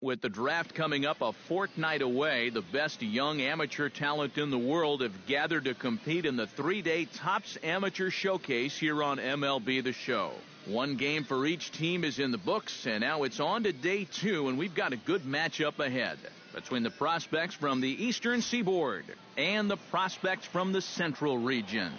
With the draft coming up a fortnight away, the best young amateur talent in the world have gathered to compete in the 3-day Topps Amateur Showcase here on MLB The Show. One game for each team is in the books, and now it's on to day 2, and we've got a good matchup ahead between the prospects from the Eastern Seaboard and the prospects from the Central region.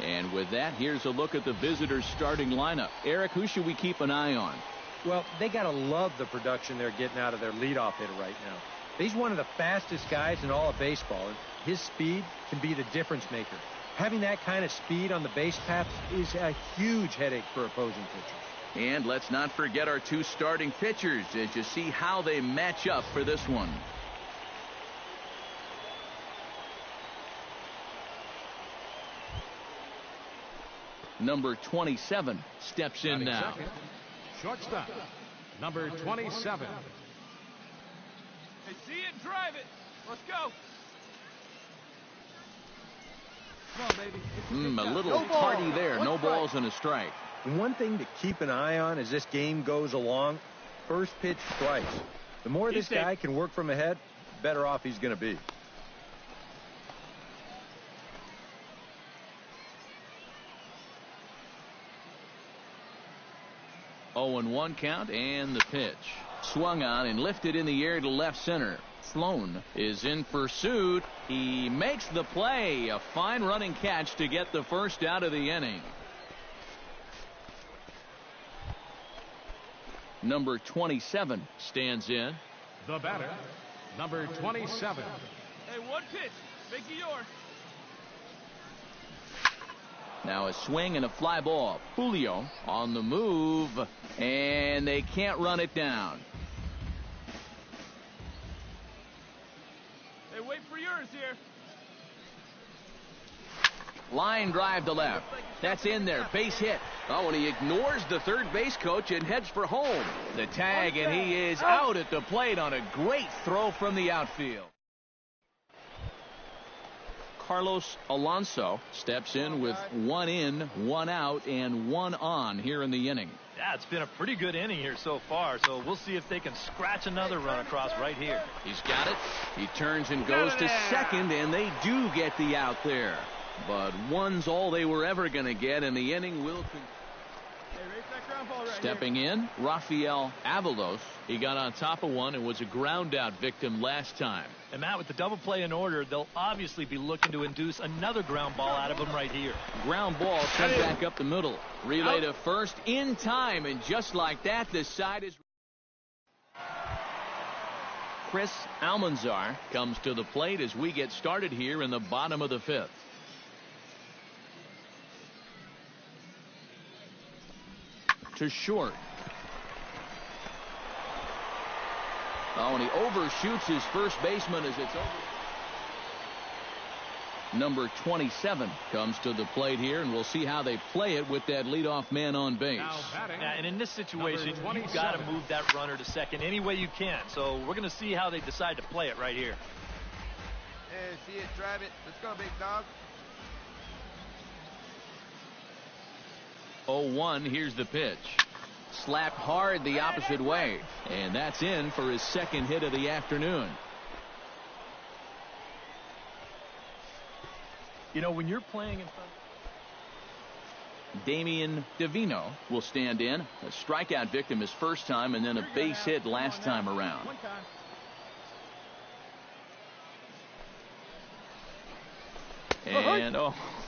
And with that, here's a look at the visitors' starting lineup. Eric, who should we keep an eye on? Well, they got to love the production they're getting out of their leadoff hitter right now. He's one of the fastest guys in all of baseball, and his speed can be the difference maker. Having that kind of speed on the base paths is a huge headache for opposing pitchers. And let's not forget our 2 starting pitchers as you see how they match up for this one. Number 27 steps in now. Second, shortstop, number 27. Hey, see it, drive it. Let's go. Come on, baby. A little party there. No balls and a strike. And one thing to keep an eye on as this game goes along, first pitch strikes. The more this guy can work from ahead, the better off he's going to be. Oh, and 1 count, and the pitch. Swung on and lifted in the air to left center. Sloan is in pursuit. He makes the play. A fine running catch to get the first out of the inning. Number 27 stands in. The batter, number 27. Hey, 1 pitch. Make it yours. Now a swing and a fly ball. Julio on the move, and they can't run it down. Hey, wait for yours here. Line drive to left. That's in there. Base hit. Oh, and he ignores the third base coach and heads for home. The tag, and he is out at the plate on a great throw from the outfield. Carlos Alonso steps in with 1 in, 1 out, and 1 on here in the inning. Yeah, it's been a pretty good inning here so far, so we'll see if they can scratch another run across right here. He's got it. He turns and goes to second, and they do get the out there. But 1's all they were ever going to get, and the inning will continue. Stepping in, Rafael Avalos. He got on top of 1 and was a ground out victim last time. And Matt, with the double play in order, they'll obviously be looking to induce another ground ball out of him right here. Ground ball sent back up the middle. Relay to first in time, and just like that, this side is. Chris Almanzar comes to the plate as we get started here in the bottom of the 5th. To short. Oh, and he overshoots his first baseman as it's over. Number 27 comes to the plate here, and we'll see how they play it with that leadoff man on base. Yeah, and in this situation, you've got to move that runner to second any way you can. So we're going to see how they decide to play it right here. Hey, see it, drive it. Let's go, big dog. 0-1, here's the pitch. Slapped hard the opposite way, and that's in for his 2nd hit of the afternoon. You know, when you're playing in front. Damian Davino will stand in. A strikeout victim his first time, and then a base hit last time around. And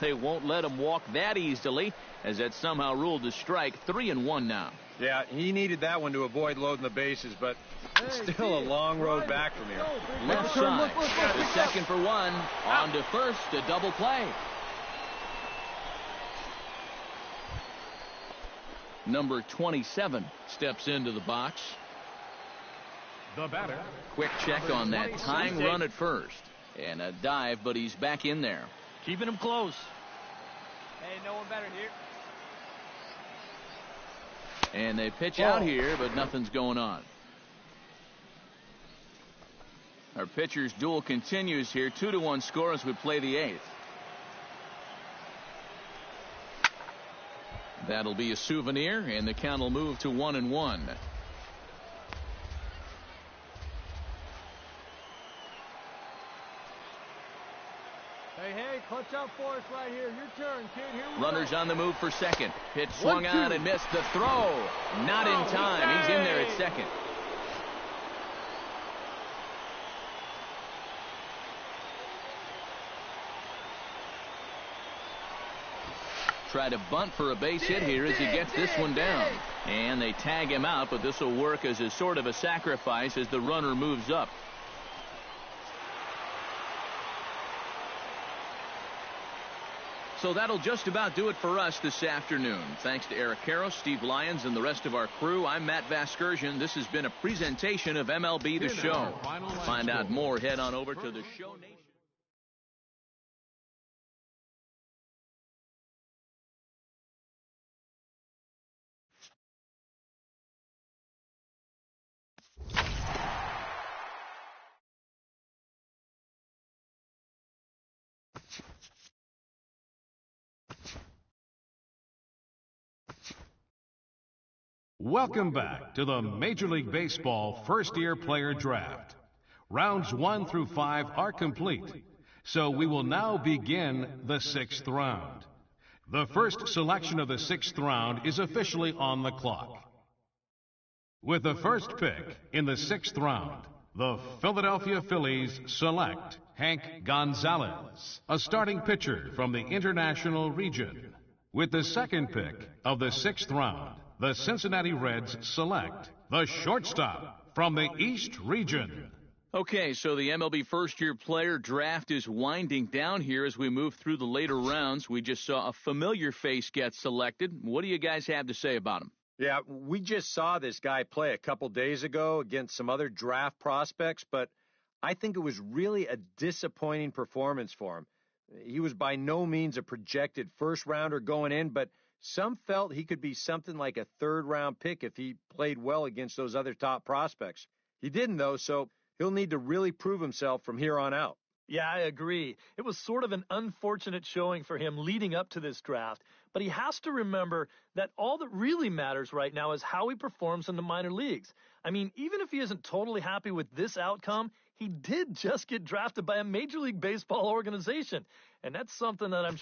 they won't let him walk that easily, as that's somehow ruled a strike. 3-1 now. Yeah, he needed that one to avoid loading the bases, but it's still a long road back from here. Left side. The second for 1. On to first. A double play. Number 27 steps into the box. The batter. Quick check on that tying run at first. And a dive, but he's back in there. Keeping him close. Hey, no one better here. And they pitch out here, but nothing's going on. Our pitcher's duel continues here. 2-1 score as we play the 8th. That'll be a souvenir, and the count will move to 1-1. Hey, clutch up for us right here. Your turn, kid. Here we Runners go. on the move for second. Pitch swung on and missed. The throw. Not in time. He's in there at second. Try to bunt for a base hit here as he gets this one down. And they tag him out, but this will work as a sort of a sacrifice as the runner moves up. So that'll just about do it for us this afternoon. Thanks to Eric Karros, Steve Lyons, and the rest of our crew. I'm Matt Vasgersian. This has been a presentation of MLB The Show. Find out more, head on over to the Show Nation. Welcome back to the Major League Baseball first-year player draft. Rounds 1 through 5 are complete, so we will now begin the 6th round. The first selection of the 6th round is officially on the clock. With the first pick in the 6th round, the Philadelphia Phillies select Hank Gonzalez, a starting pitcher from the International region. With the second pick of the 6th round, the Cincinnati Reds select the shortstop from the East region. Okay, so the MLB first-year player draft is winding down here as we move through the later rounds. We just saw a familiar face get selected. What do you guys have to say about him? Yeah, we just saw this guy play a couple days ago against some other draft prospects, but I think it was really a disappointing performance for him. He was by no means a projected first-rounder going in, but some felt he could be something like a third-round pick if he played well against those other top prospects. He didn't, though, so he'll need to really prove himself from here on out. Yeah, I agree. It was sort of an unfortunate showing for him leading up to this draft, but he has to remember that all that really matters right now is how he performs in the minor leagues. I mean, even if he isn't totally happy with this outcome, he did just get drafted by a Major League Baseball organization, and that's something that I'm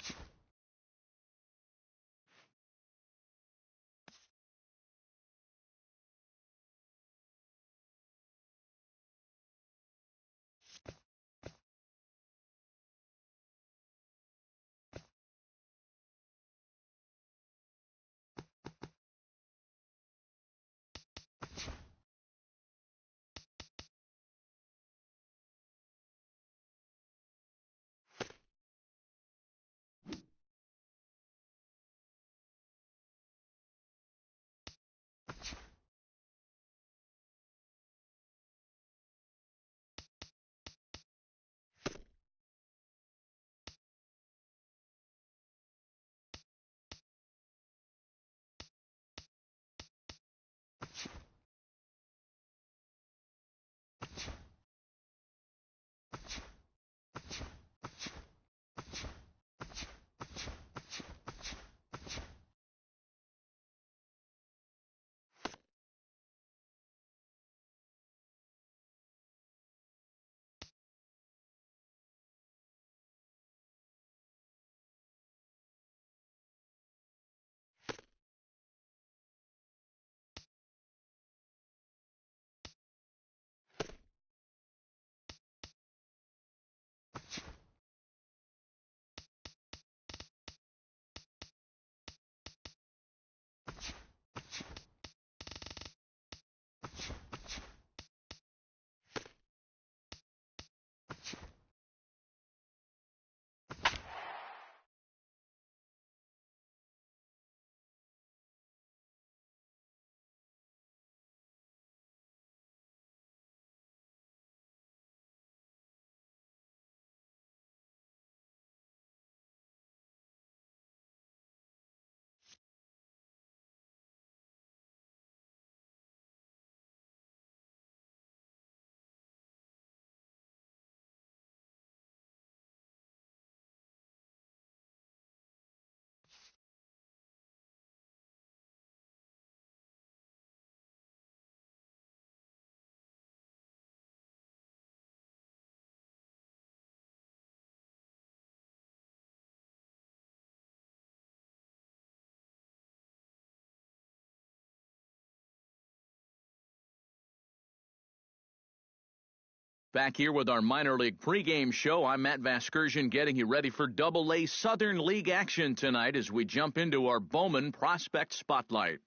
Back here with our minor league pregame show, I'm Matt Vasgersian getting you ready for Double-A Southern League action tonight as we jump into our Bowman Prospect Spotlight.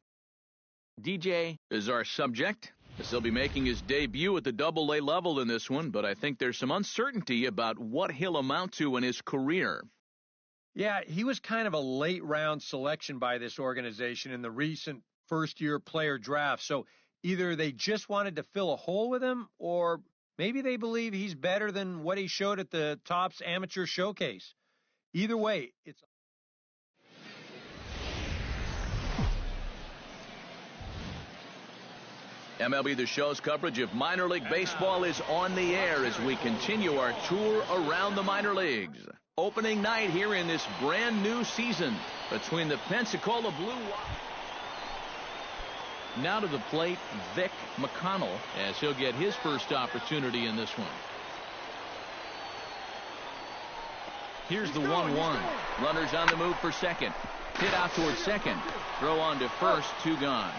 DJ is our subject, as he'll be making his debut at the Double-A level in this one, but I think there's some uncertainty about what he'll amount to in his career. Yeah, he was kind of a late-round selection by this organization in the recent first-year player draft, so either they just wanted to fill a hole with him, or maybe they believe he's better than what he showed at the Topps Amateur Showcase. Either way, it's... MLB The Show's coverage of minor league baseball is on the air as we continue our tour around the minor leagues. Opening night here in this brand new season between the Pensacola Blue... Now to the plate, Vic McConnell, as he'll get his first opportunity in this one. Here's the 1-1. Runners on the move for second. Hit out towards second. Throw on to first, 2 gone.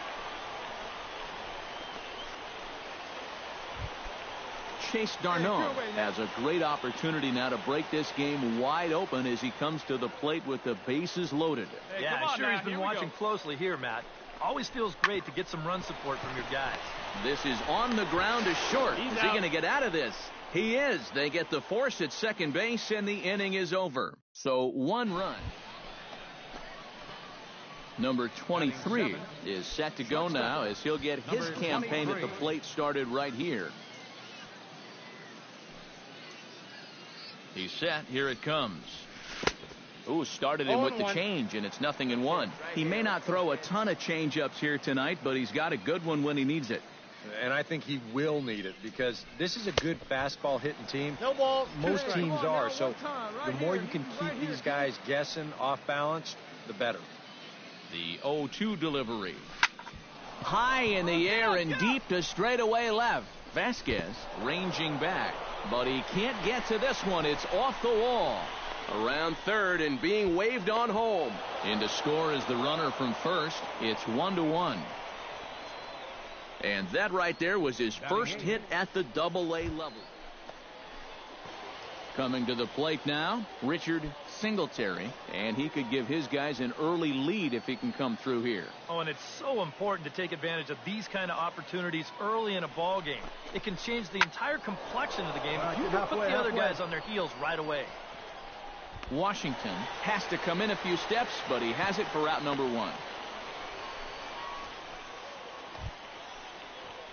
Chase Darno has a great opportunity now to break this game wide open as he comes to the plate with the bases loaded. Yeah, I'm sure he's been watching closely here, Matt. Always feels great to get some run support from your guys. This is on the ground to short. Is he going to get out of this? He is. They get the force at second base, and the inning is over. So 1 run. Number 23 is set to go now as he'll get his campaign at the plate started right here. He's set. Here it comes. Ooh, started him with the change, and it's 0-1. He may not throw a ton of change-ups here tonight, but he's got a good one when he needs it. And I think he will need it because this is a good fastball hitting team. No ball. Most teams are, so the more you can keep these guys guessing off balance, the better. The 0-2 delivery. High in the air and deep to straightaway left. Vasquez ranging back, but he can't get to this one. It's off the wall. Around third and being waved on home. In to score is the runner from first. It's 1-1. And that right there was his first hit at the Double-A level. Coming to the plate now, Richard Singletary, and he could give his guys an early lead if he can come through here. Oh, and it's so important to take advantage of these kind of opportunities early in a ball game. It can change the entire complexion of the game. You can put the other guys on their heels right away. Washington has to come in a few steps, but he has it for out number 1.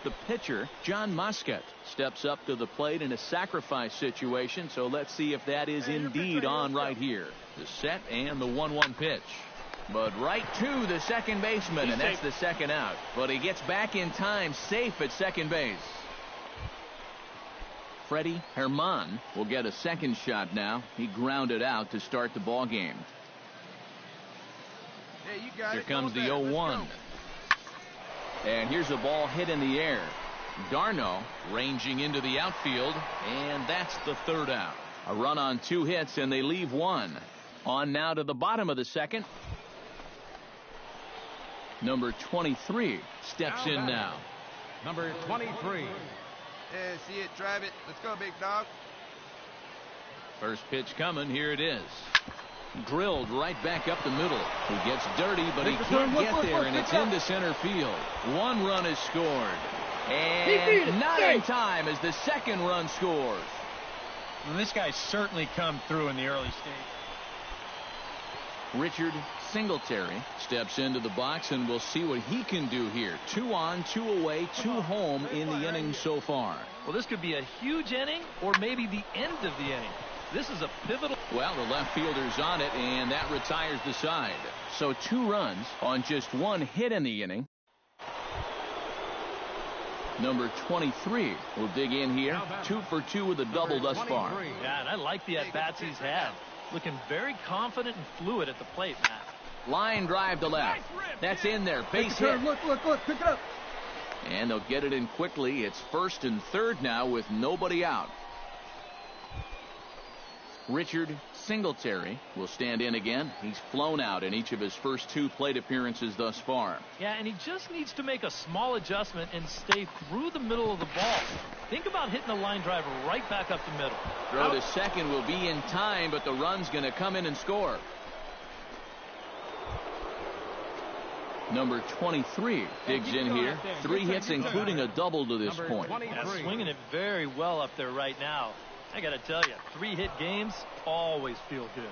The pitcher, John Muscat, steps up to the plate in a sacrifice situation, so let's see if that is indeed on right here. The set and the 1-1 pitch. But right to the second baseman, and that's the second out. But he gets back in time, safe at second base. Freddie Herman will get a second shot now. He grounded out to start the ball game. Yeah, you got Here it. comes the 0-1. And here's a ball hit in the air. Darno ranging into the outfield, and that's the third out. A run on 2 hits, and they leave 1. On now to the bottom of the second. Number 23 steps in now. Number 23. Yeah, see it, drive it. Let's go, big dog. First pitch coming. Here it is. Drilled right back up the middle. He gets dirty, but he can't get there, and it's into center field. 1 run is scored. And not in time as the second run scores. Well, this guy's certainly come through in the early stage. Richard Singletary steps into the box, and we'll see what he can do here. 2 on, 2 away, 2 home in the inning so far. Well, this could be a huge inning or maybe the end of the inning. This is a pivotal... Well, the left fielder's on it, and that retires the side. So 2 runs on just 1 hit in the inning. Number 23 will dig in here. 2 for 2 with a double thus far. Yeah, and I like the at-bats he's had. Looking very confident and fluid at the plate, Matt. Line drive to left. That's in there. Base hit. Look, pick it up. And they'll get it in quickly. It's first and third now with nobody out. Richard Singletary will stand in again. He's flown out in each of his first 2 plate appearances thus far. Yeah, and he just needs to make a small adjustment and stay through the middle of the ball. Think about hitting a line drive right back up the middle. Throw to second will be in time, but the run's going to come in and score. Number 23 digs in here. 3 hits, including a double to this point. Yeah, swinging it very well up there right now. I got to tell you, 3-hit games always feel good.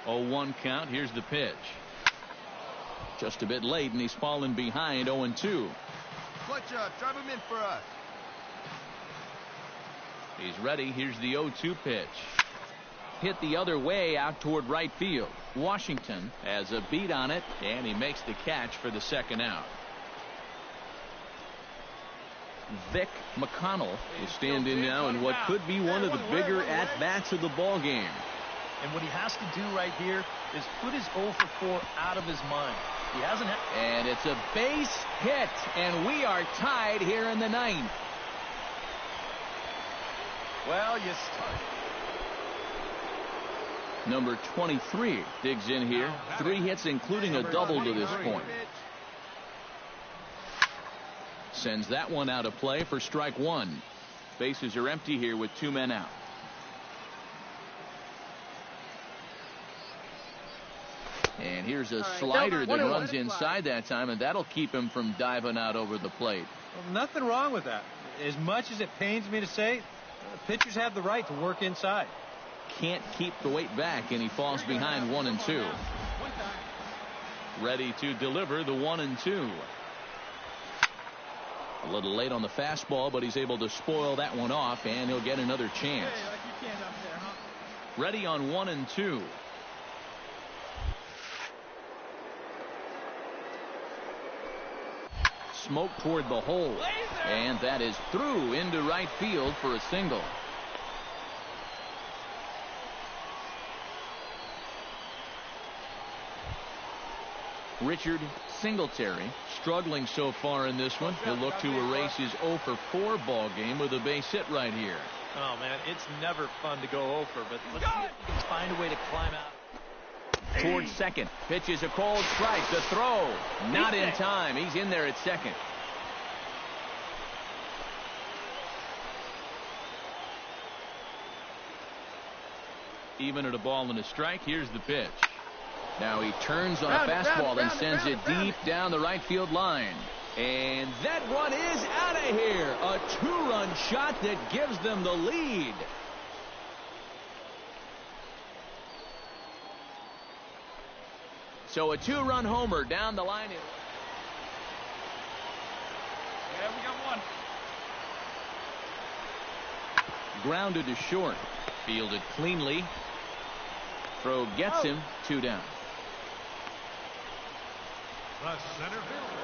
Oh, 1 count. Here's the pitch. Just a bit late, and he's fallen behind 0-2. Clutch up. Drive him in for us. He's ready. Here's the 0-2 pitch. Hit the other way out toward right field. Washington has a beat on it, and he makes the catch for the second out. Vic McConnell will stand in now in what could be one of the bigger at-bats of the ball game. And what he has to do right here is put his 0 for 4 out of his mind. He hasn't had... And it's a base hit, and we are tied here in the 9th. Well, you start. Number 23 digs in here. 3 hits, including a double to this point. Sends that one out of play for strike 1. Bases are empty here with 2 men out. And here's a slider that runs inside that time, and that'll keep him from diving out over the plate. Well, nothing wrong with that. As much as it pains me to say, pitchers have the right to work inside. Can't keep the weight back, and he falls behind 1-2. Ready to deliver the 1-2. A little late on the fastball, but he's able to spoil that one off, and he'll get another chance. Ready on 1-2. Smoke toward the hole, and that is through into right field for a single. Richard Singletary struggling so far in this one. He'll look to erase his 0 for 4 ball game with a base hit right here. Oh, man, it's never fun to go over, but let's see if he can find a way to climb out. Towards second. Pitches a cold strike. The throw. Not in time. He's in there at second. Even at a ball and a strike. Here's the pitch. Now he turns on a fastball and sends it deep down the right field line. And that one is out of here. A 2-run shot that gives them the lead. So a 2-run homer down the line. Yeah, we got one. Grounded to short. Fielded cleanly. Throw gets him. 2 down. The center fielder.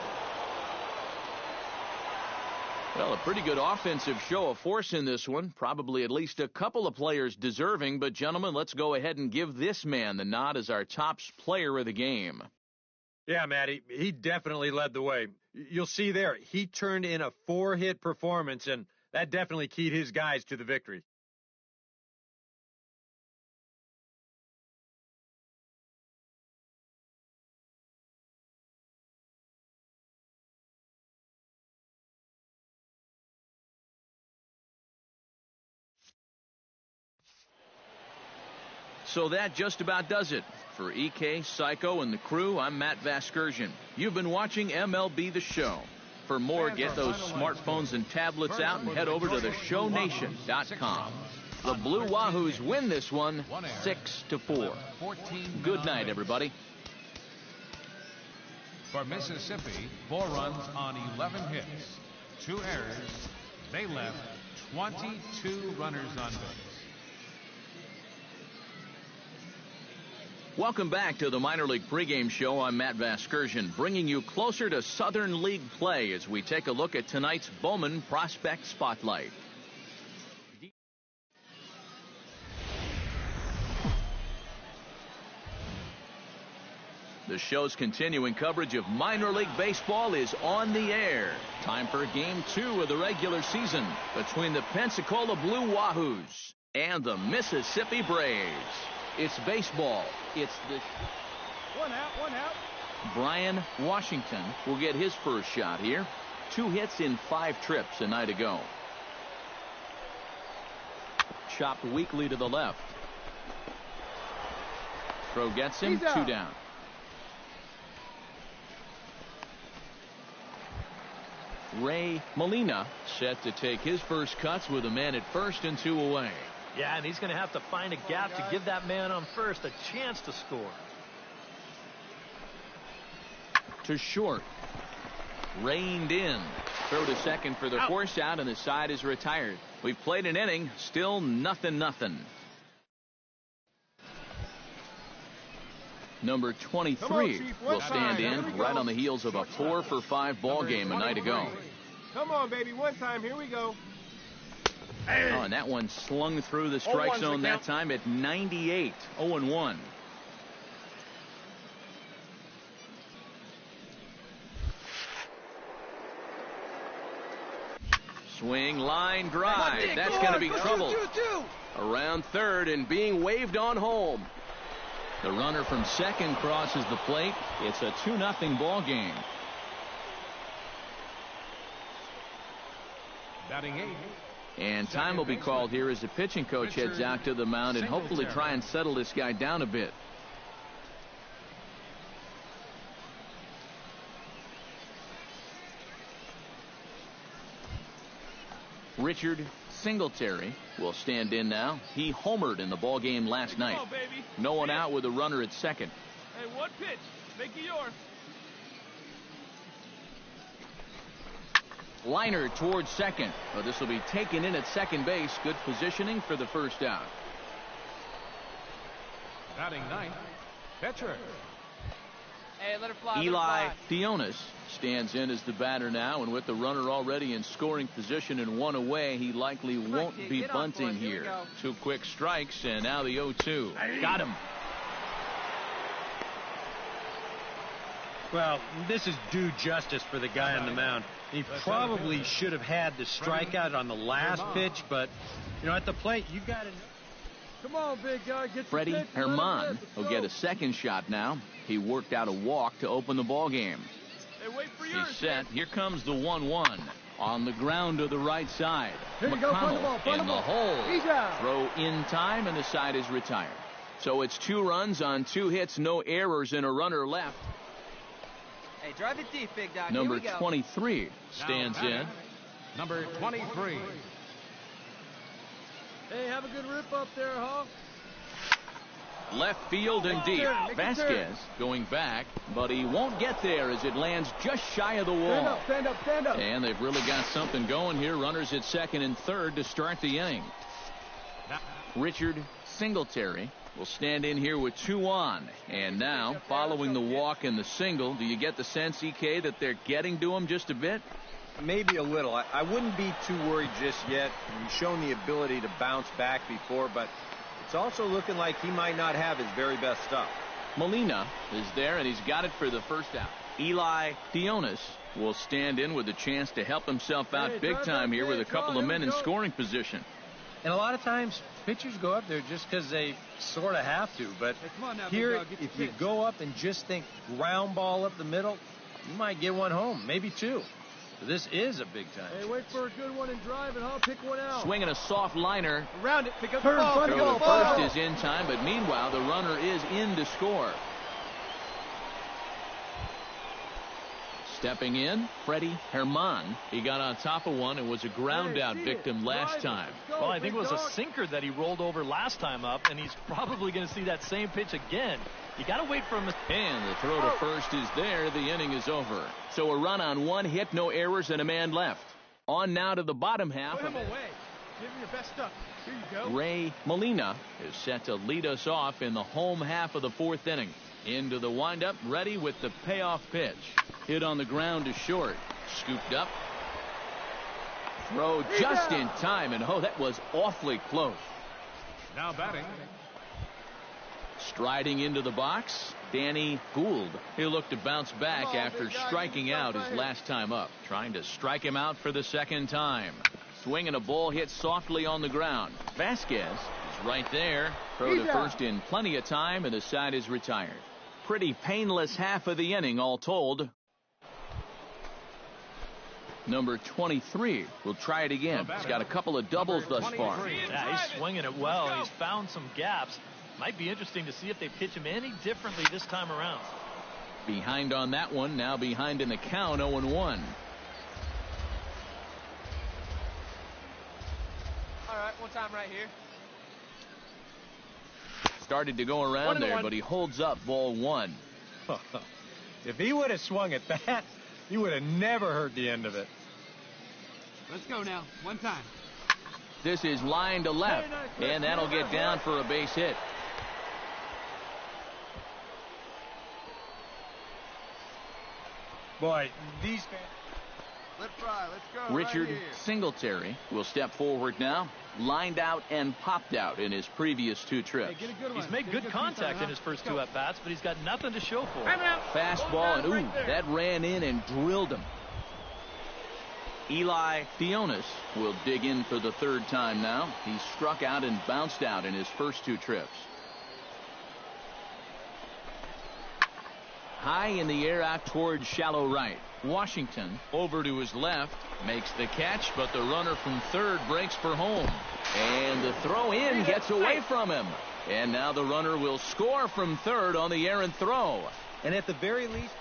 Well, a pretty good offensive show of force in this one. Probably at least a couple of players deserving. But, gentlemen, let's go ahead and give this man the nod as our top player of the game. Yeah, Matty, he definitely led the way. You'll see there, he turned in a 4-hit performance, and that definitely keyed his guys to the victory. So that just about does it. For EK, Psycho, and the crew, I'm Matt Vasgersian. You've been watching MLB The Show. For more, get those smartphones and tablets out and head over to theshownation.com. The Blue Wahoos win this one 6-4. Good night, everybody. For Mississippi, 4 runs on 11 hits, 2 errors. They left 22 runners on base. Welcome back to the Minor League Pregame Show. I'm Matt Vasgersian, bringing you closer to Southern League play as we take a look at tonight's Bowman Prospect Spotlight. The show's continuing coverage of minor league baseball is on the air. Time for Game 2 of the regular season between the Pensacola Blue Wahoos and the Mississippi Braves. It's baseball. It's the... One out. Brian Washington will get his first shot here. 2 hits in 5 trips a night ago. Chopped weakly to the left. Throw gets him. 2 down. Ray Molina set to take his first cuts with a man at first and 2 away. Yeah, and he's going to have to find a gap to give that man on first a chance to score. To short. Reined in. Throw to second for the force out, and the side is retired. We've played an inning. Still nothing. Number 23 will stand in right on the heels of a 4-for-5 ball game a night ago. Come on, baby. One time. Here we go. Oh, and that one slung through the strike zone that time at 98. 0-1. Swing, line, drive. That's going to be trouble. Around third and being waved on home. The runner from second crosses the plate. It's a 2-0 ball game. Batting 8. And time will be called here as the pitching coach heads out to the mound and hopefully try and settle this guy down a bit. Richard Singletary will stand in now. He homered in the ball game last night. No one out with a runner at second. Hey, one pitch. Make it yours. Liner towards second. Oh, this will be taken in at second base. Good positioning for the first out. Batting 9. Pitcher. Hey, let it fly. Eli Dionis stands in as the batter now, and with the runner already in scoring position and 1 away, he likely won't be bunting here. 2 quick strikes, and now the 0-2. Got him. Well, this is due justice for the guy on the mound. He probably should have had the strikeout on the last pitch, but, at the plate, you got to... Come on, big guy. Get Freddie Herman will get a second shot now. He worked out a walk to open the ball game. Hey, wait for yours. He's set. Here comes the 1-1. On the ground to the right side. Here you go. McConnell in the hole. He's out. Throw in time, and the side is retired. So it's 2 runs on 2 hits, no errors, and a runner left. Hey, drive it deep, big dog. Number 23 stands in. Number 23. Hey, have a good rip up there, huh? Left field and deep. Vasquez going back, but he won't get there as it lands just shy of the wall. Stand up. And they've really got something going here. Runners at second and third to start the inning. Richard Singletary will stand in here with 2 on. And now, following the walk and the single, do you get the sense, EK, that they're getting to him just a bit? Maybe a little. I wouldn't be too worried just yet. He's shown the ability to bounce back before, but it's also looking like he might not have his very best stuff. Molina is there, and he's got it for the first out. Eli Dionis will stand in with a chance to help himself out big time here with a couple of men in scoring position. And a lot of times, pitchers go up there just because they sort of have to. But here, if you go up and just think ground ball up the middle, you might get one home, maybe 2. This is a big time. Hey, wait for a good one and drive it, huh? Pick one out. Swinging a soft liner. Around it. Pick up the ball. Throw to first is in time, but meanwhile, the runner is in to score. Stepping in, Freddie Herman. He got on top of one and was a ground-out victim last time. Well, I think it was a sinker that he rolled over last time up, and he's probably going to see that same pitch again. You got to wait for him. And the throw to first is there. The inning is over. So a run on 1 hit, no errors, and a man left. On now to the bottom half. Put him away. Give him your best stuff. Here you go. Ray Molina is set to lead us off in the home half of the 4th inning. Into the windup, ready with the payoff pitch. Hit on the ground to short. Scooped up. Throw just in time, and that was awfully close. Now batting. Striding into the box, Danny Gould. He'll look to bounce back after striking out his last time up. Trying to strike him out for the second time. Swinging a ball hit softly on the ground. Vasquez is right there. Throw to first in plenty of time, and the side is retired. Pretty painless half of the inning all told. Number 23 will try it again. He's got a couple of doubles thus far. Yeah, he's swinging it well. He's found some gaps. Might be interesting to see if they pitch him any differently this time around. Behind on that one. Now behind in the count, 0-1. All right, one time right here. Started to go around there, but he holds up ball one. If he would have swung at that, you would have never heard the end of it. Let's go now. One time. This is line to left, and that'll get down for a base hit. Boy, these fans. Let's try. Let's go. Richard right Singletary will step forward now. Lined out and popped out in his previous two trips. Hey, get a good one. He's made good contact in his first two at-bats, but he's got nothing to show for it. Fastball, and ooh, that ran in and drilled him. Eli Theonis will dig in for the third time now. He struck out and bounced out in his first two trips. High in the air out towards shallow right. Washington over to his left, makes the catch, but the runner from third breaks for home. And the throw in gets away from him. And now the runner will score from third on the errant throw. And at the very least,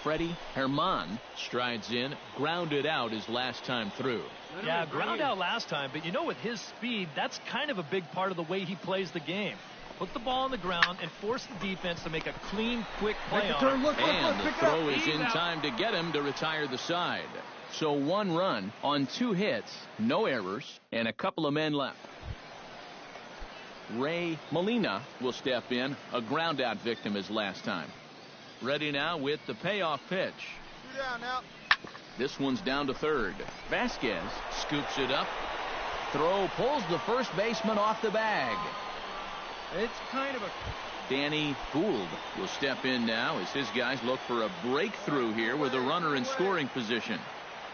Freddie Herman strides in, grounded out his last time through. Yeah, ground out last time, but you know, with his speed, that's kind of a big part of the way he plays the game. Put the ball on the ground and force the defense to make a clean, quick play on it. And the throw is in time to get him to retire the side. So one run on two hits, no errors, and a couple of men left. Ray Molina will step in, a ground out victim his last time. Ready now with the payoff pitch. 2 down now. This one's down to third. Vasquez scoops it up. Throw pulls the first baseman off the bag. it's kind of a... Danny Gould will step in now as his guys look for a breakthrough here with a runner in scoring position.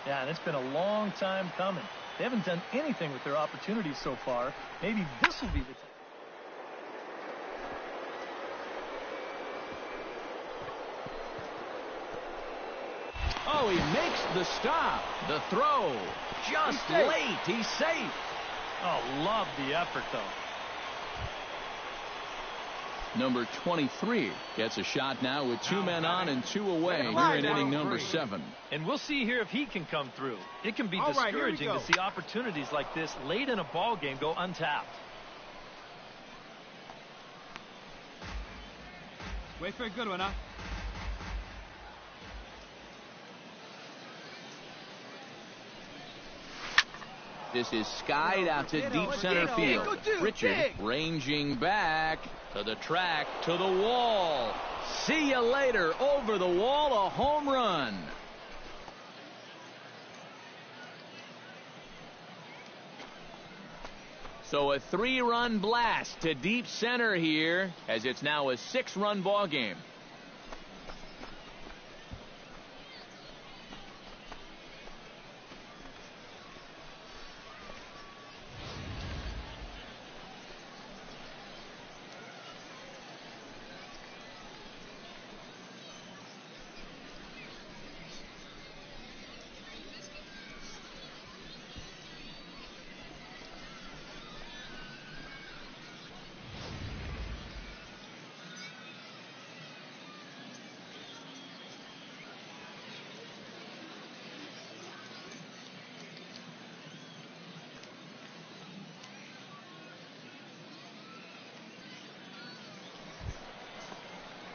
Yeah, and it's been a long time coming. They haven't done anything with their opportunities so far. Maybe this will be the time. Oh, he makes the stop. The throw. Just late. He's safe. Oh, love the effort, though. Number 23 gets a shot now with two men on and two away here in inning number 7. And we'll see here if he can come through. It can be discouraging to see opportunities like this late in a ball game go untapped. Wait for a good one, huh? This is skied out to deep center field. Richard ranging back to the track, to the wall. See you later. Over the wall, a home run. So a 3-run blast to deep center here, as it's now a 6-run ball game.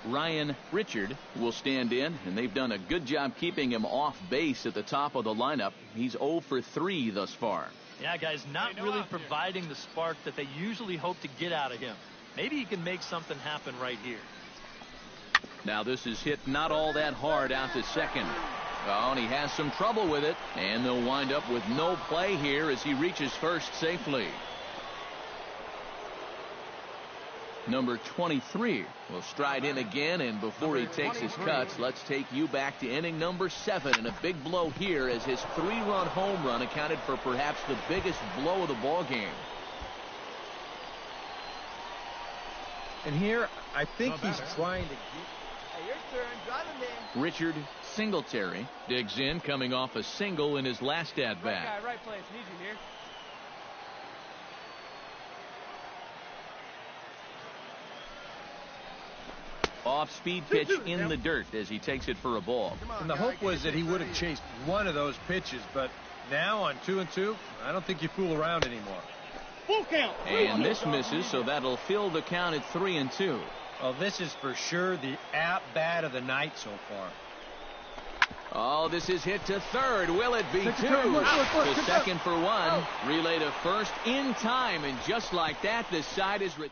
Ryan Richard will stand in, and they've done a good job keeping him off base at the top of the lineup. He's 0 for 3 thus far. Yeah, guys, not really providing the spark that they usually hope to get out of him. Maybe he can make something happen right here. Now this is hit not all that hard out to second. Oh, and he has some trouble with it, and they'll wind up with no play here as he reaches first safely. Number 23 will stride in again, and before he takes his cuts, let's take you back to inning number 7, and a big blow here as his 3-run home run accounted for perhaps the biggest blow of the ball game. And here, I think he's trying to get... Hey, your turn. Drive him in. Richard Singletary digs in, coming off a single in his last at-bat. Right guy, right place. Need you here. Off-speed pitch in the dirt as he takes it for a ball. And the hope was that he would have chased one of those pitches, but now on 2-2, I don't think you fool around anymore. Full count. And this misses, so that'll fill the count at 3-2. Well, this is for sure the at-bat of the night so far. Oh, this is hit to third. Will it be 2? To second for 1. Relay to first in time, and just like that, the side is retired.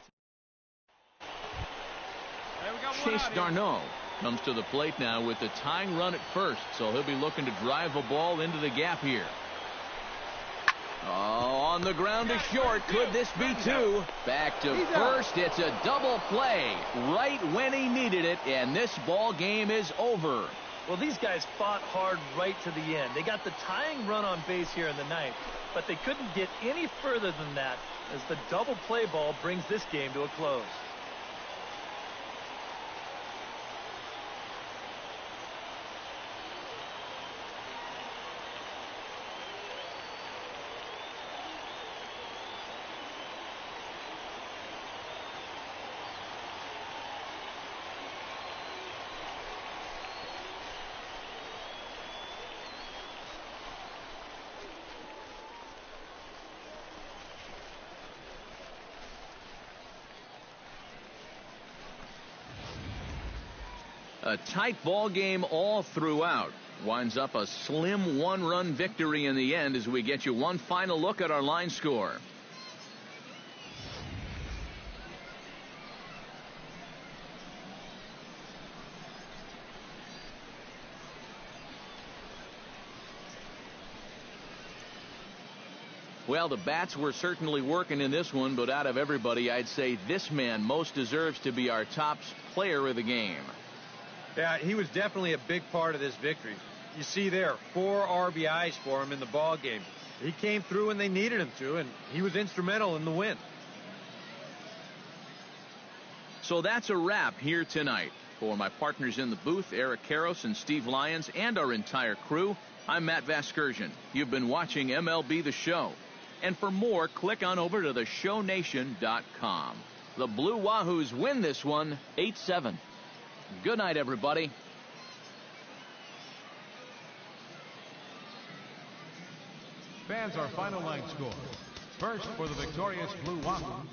Chase Darno comes to the plate now with the tying run at first, so he'll be looking to drive a ball into the gap here. Oh, on the ground to short. Could this be 2? Back to first. It's a double play right when he needed it, and this ball game is over. Well, these guys fought hard right to the end. They got the tying run on base here in the ninth, but they couldn't get any further than that as the double play ball brings this game to a close. A tight ball game all throughout. Winds up a slim 1-run victory in the end as we get you one final look at our line score. Well, the bats were certainly working in this one, but out of everybody, I'd say this man most deserves to be our top player of the game. Yeah, he was definitely a big part of this victory. You see there, 4 RBIs for him in the ball game. He came through when they needed him to, and he was instrumental in the win. So that's a wrap here tonight. For my partners in the booth, Eric Karros and Steve Lyons, and our entire crew, I'm Matt Vasgersian. You've been watching MLB The Show. And for more, click on over to theshownation.com. The Blue Wahoos win this one 8-7. Good night, everybody. Fans, our final line score. First for the victorious Blue Wahoos,